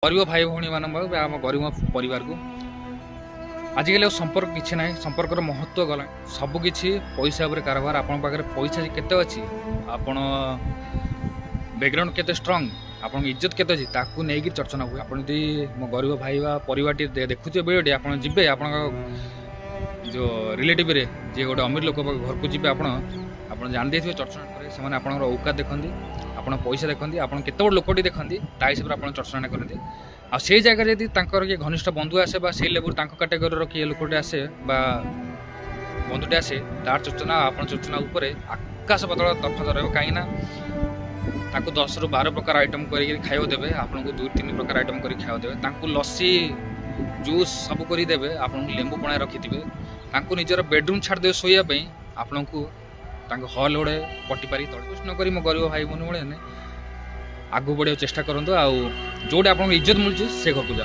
गरीब भाई भौणी मान आम गरीब परिवार को आजिकल संपर्क किसी ना संपर्कर महत्व गला सबकि पैसा उपर कारबार आपण पाखे पैसा केते अच्छी आपण बैकग्राउंड केते स्ट्रांग आपन इज्जत केते अच्छी ताकू नहीं चर्चना हुए आप मो गरीब भाई परिवार देखुए वीडियो आप जी आप जो रिलेटिव रे जे गोटे अमीर लोक घर को जी आप जान दे चर्चना करें से आप औकात देखती आप पैसा देखती आप केत बड़ लोकटी देखती ता हिसाब से आप चर्चना करती आ से जगह जदि किए घनिष्ठ बंधु आसे से लेवल कैटेगोरी किए लोकटे आसे बंधुटे आसे तार चर्चना आप चर्चना आकाश पतला तफात रहा कहीं 10 ରୁ 12 प्रकार आइटम कर खाइबा देवे आपन को 2-3 प्रकार आइटम कर खाइबा देवे तांको लस्सी जूस सब कर देवे आपन लेंबू पणा रखिथिबे तांको निजर बेडरूम छाड़ देवे सोया पई आपन को तांको हॉल ओडे पट्टी पारी तळ न करी मो गरीब भाई बहन आगू बढ़िया चेष्टा करंतु आ जोडे आपन इज्जत मिलछि से घर को जा।